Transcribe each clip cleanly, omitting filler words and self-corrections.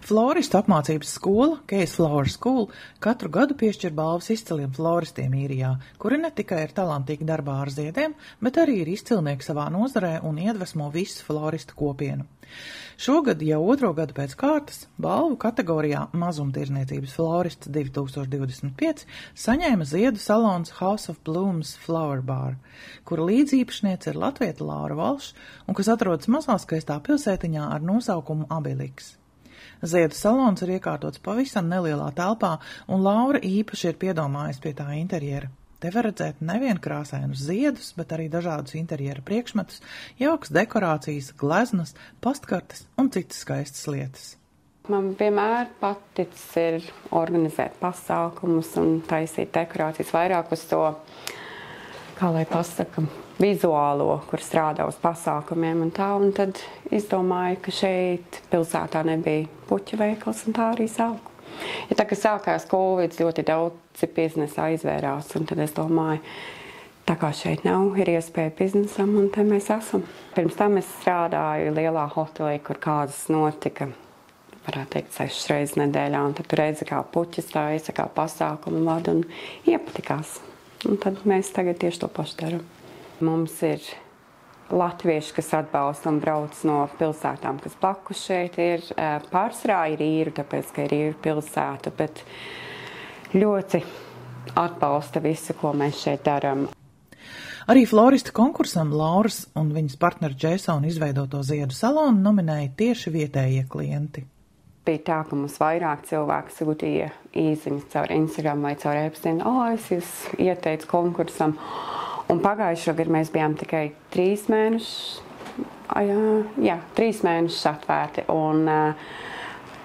Floristu apmācības skola, Case Flower School, katru gadu piešķir balvas izciliem floristiem īrijā, kuri ne tikai ir talantīgi darbā ar ziediem, bet arī ir izcilnieki savā nozarē un iedvesmo visu floristu kopienu. Šogad jau otro gadu pēc kārtas balvu kategorijā Mazumtirdzniecības florists 2025 saņēma ziedu salons House of Blooms Flower Bar, kura līdzīpašniece ir latvieta Laura Valšs un kas atrodas mazā skaistā pilsētiņā ar nosaukumu Abiliks. Ziedu salons ir iekārtots pavisam nelielā telpā, un Laura īpaši ir piedomājusi pie tā interjera. Te var redzēt nevien krāsainus ziedus, bet arī dažādus interjera priekšmetus, jaukas dekorācijas, gleznas, pastkartes un citas skaistas lietas. Man vienmēr paticis ir organizēt pasākumus un taisīt dekorācijas vairāk uz to, kā lai pasaka, vizuālo, kur strādā uz pasākumiem un tā, un tad izdomāju, ka šeit pilsētā nebija puķu veikals, un tā arī sāku. Ja tā, ka sākās Covid, ļoti daudzi biznesa aizvērās, un tad es domāju, tā kā šeit nav, ir iespēja biznesam, un te mēs esam. Pirms tam es strādāju lielā hotelī, kur kādas notika, varētu teikt, 6 reizes nedēļā, un tad tu redzi, kā puķis taisa, kā pasākumu vada, un iepatikās. Un tad mēs tagad tieši to pašu daram. Mums ir latvieši, kas atbalsta un brauc no pilsētām, kas blakus šeit ir. Pārsvarā ir īru, tāpēc, ka ir īru pilsēta, bet ļoti atbalsta visu, ko mēs šeit darām. Arī florista konkursam Lauras un viņas partnera Jasona izveidoto ziedu salonu nominēja tieši vietējie klienti. Bija tā, ka mums vairāk cilvēku sūtīja īziņas caur Instagram vai caur e-pastiem. Es jūs ieteicu konkursam. Un pagājušo gadu mēs bijām tikai 3 mēnešus, 3 mēnešus atvērti. Un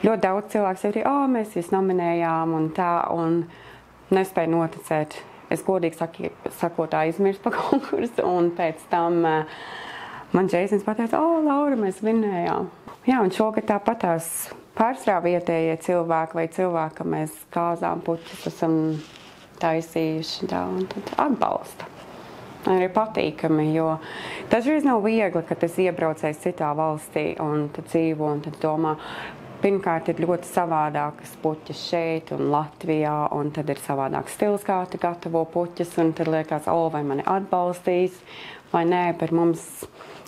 ļoti daudz cilvēku sūtīja, mēs jūs nominējām un tā, un nespēju noticēt. Es godīgi sakot aizmirstu par konkursu, un pēc tam man Jasons pateica, Laura, mēs vinnējām. Jā, un šogad tāpatās pārsvarā vietējie cilvēki vai cilvēki, ka mēs kāzām puķus esam taisījuši tā, un tad atbalsta. Arī patīkami, jo dažreiz nav viegli, ka tas iebraucējs citā valstī un tad dzīvo un tad domā, pirmkārt ir ļoti savādākas puķas šeit un Latvijā, un tad ir savādāks stils, kā tu gatavo puķas, un tad liekas, vai mani atbalstīs, vai nē, par mums,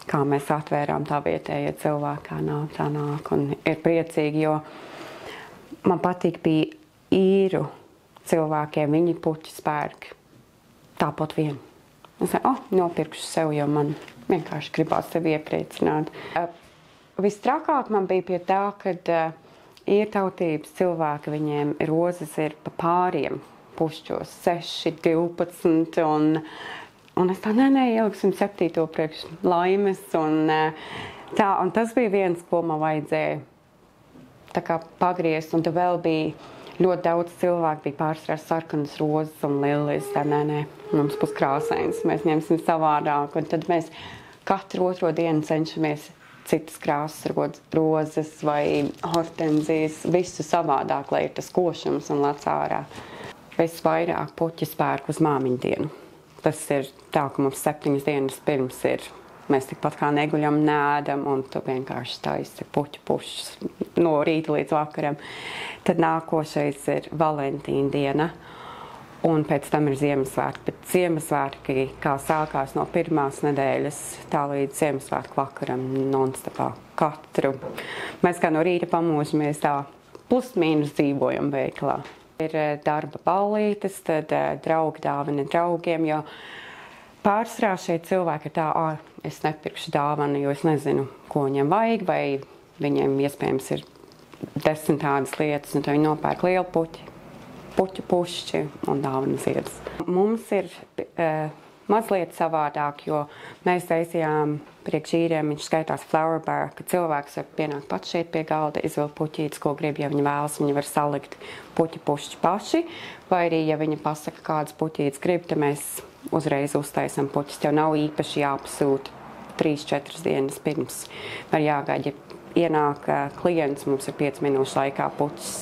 kā mēs atvērām tā vietējie cilvēki, kā nāk, tā nāk, un ir priecīgi, jo man patīk bija īru cilvēkiem, viņi puķas pērk tāpat vien. Es nopirkšu sev, jo man vienkārši gribās sevi iepriecināt. Vistrakāk man bija pie tā, kad ir tautības cilvēki, viņiem rozes ir pa pāriem pušķos, 6, 12, un es tā, ieliksim 7. priekš laimes, un tā, un tas bija viens, ko man vajadzēja tā kā pagriezt, un tad vēl bija ļoti daudz cilvēku, bija pārsvarā sarkanas rozes un lilijas, tā mums būs krāsains, mēs ņemsim savādāk, un tad mēs katru otro dienu cenšamies citas krāsas rozes vai hortenzijas, visu savādāk, lai ir tas košums un lec ārā. Es vairāk puķis pērku uz māmiņu dienu. Tas ir tā, ka mums 7 dienas pirms ir. Mēs tikpat kā neguļam, nēdam, un tu vienkārši taisi puķu pušas no rīta līdz vakaram. Tad nākošais ir Valentīna diena, un pēc tam ir Ziemassvētki. Bet Ziemassvētki, kā sākās no pirmās nedēļas, tā līdz Ziemassvētku vakaram non-stopā katru. Mēs kā no rīta pamožamies tā plus-mīnus dzīvojam veikalā. Ir darba ballītes, tad draugi dāvina draugiem, jo pārsvarā šeit cilvēki ir tā, es nepirkšu dāvanu, jo es nezinu, ko viņiem vajag, vai viņiem iespējams ir 10 tādas lietas, un tad viņi nopērk lielu puķu pušķi un dāvanu ziedus. Mums ir mazliet savādāk, jo mēs taisījām priekš īriem, viņš skaitās flower bar, ka cilvēks var pienākt pats šeit pie galda, izvilkt puķītes, ko grib, ja viņi vēlas, viņi var salikt puķu pušķi paši, vai arī, ja viņi pasaka, kādas puķītes grib, tad mēs uzreiz uztaisam puķis. Tev nav īpaši jāpasūta 3-4 dienas pirms. Var jāgaida, ja ienāk klients, mums ir 5 minūšu laikā puķis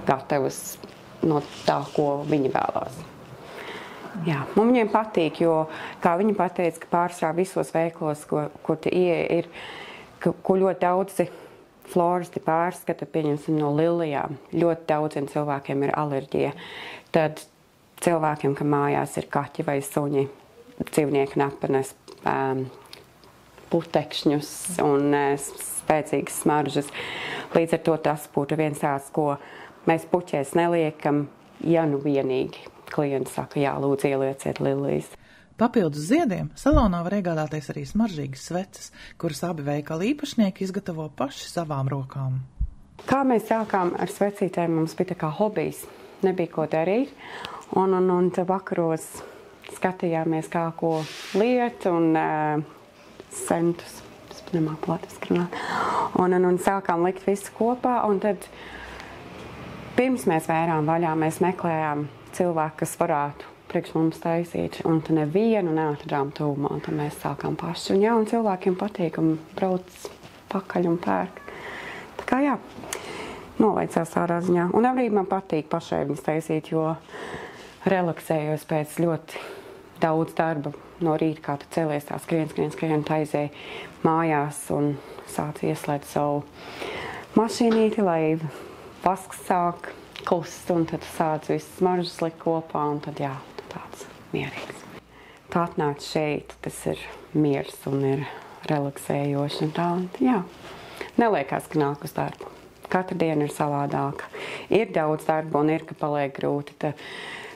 gatavs no tā, ko viņi vēlās. Jā, man viņiem patīk, jo, kā viņi pateica, ka pārsvarā visos veiklos, kur te ir, ko ļoti daudzi floristi pārskata, pieņemsim no lilijām. Ļoti daudziem cilvēkiem ir alerģija. Tad cilvēkiem, kam mājās ir kaķi vai suņi, dzīvnieki nepanes putekšņus un spēcīgas smaržas. Līdz ar to tas būtu viens tāds, ko mēs puķēs neliekam, ja nu vienīgi klienti saka, jā, lūdzu ielieciet lilijas. Papildus ziediem salonā var iegādāties arī smaržīgas sveces, kuras abi veikala īpašnieki izgatavo paši savām rokām. Kā mēs sākām ar svecītēm, mums bija tā kā hobijs, nebija ko darīt, un te vakaros skatījāmies kā ko liet un centus, es nemāku latviski runāt, un sākām likt visu kopā, un tad pirms mēs vērām vaļā, mēs meklējām cilvēku, kas varētu priekš mums taisīt, un tad nevienu neatradām tuvumā, un tad mēs sākām paši. Un jā, un cilvēkiem patīk, un brauc pakaļ un pērk. Tā kā jā, nolaicās tādā ziņā. Un arī man patīk pašai viņas taisīt, jo relaksējos pēc ļoti daudz darba no rīta, kā tu celies tā skrien, taizēji mājās un sāc ieslēgt savu mašīnīti, lai vasks sāk klust, un tad sāc visu smaržas likt kopā, un tad jā, tāds mierīgs. Tā atnāc šeit, tas ir miers un ir relaksējoši, un tā, jā, neliekās, ka nāk uz darbu. Katra diena ir savādāka. Ir daudz darba un ir, ka paliek grūti.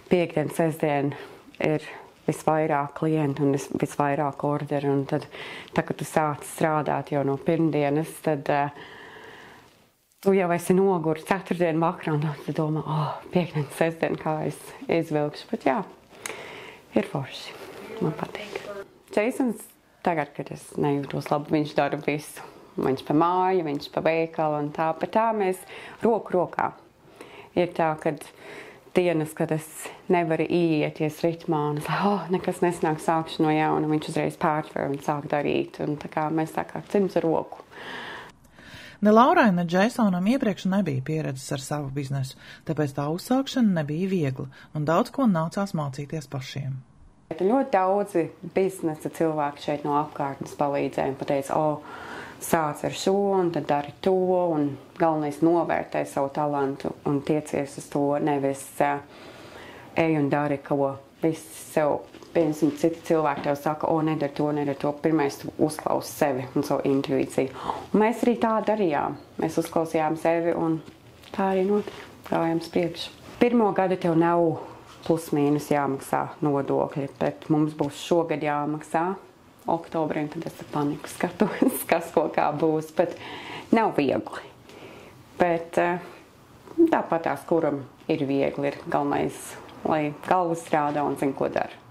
Piektdien, sestdien ir visvairāk klientu un visvairāk orderu, un tad, kad tu sāc strādāt jau no pirmdienas, tad tu jau esi noguris ceturtdienu vakarā, un tu domā, piektdien, sestdien, kā es izvilkšu. Bet jā, ir forši. Man patīk. Jasons tagad, kad es nejūtos labi, viņš dara visu. Viņš pa māju, viņš pa veikalu un tā. Bet tā mēs roku rokā. Ir tā, kad dienas, kad es nevaru ieieties ritmā, un es nekas nesanāk, sākšu no jauna, viņš uzreiz pārtver un sāk darīt. Un tā kā mēs tā kā cimds ar roku. Ne Laurai, ne Jasonam iepriekš nebija pieredzes ar savu biznesu, tāpēc tā uzsākšana nebija viegla, un daudz ko nācās mācīties pašiem. Ļoti daudzi biznesa cilvēki šeit no apkārtnes palīdzēja un pateica, sāc ar šo, un tad dari to, un galvenais novērtē savu talantu un tiecies uz to, nevis ej un dari, ko viss sev. Piemēram, citi cilvēki tev saka, nedari to. Pirmais tu uzklausi sevi un savu intuīciju. Un mēs arī tā darījām. Mēs uzklausījām sevi un tā arī notika. Gājām priekš. Pirmo gadu tev nav plus mīnus jāmaksā nodokļi, bet mums būs šogad jāmaksā oktobrī, un tad es ar paniku skatos, kas ko kā būs, bet nav viegli. Bet tāpat tās, kuram ir viegli, ir galvenais, lai galva strādā un zina, ko dara.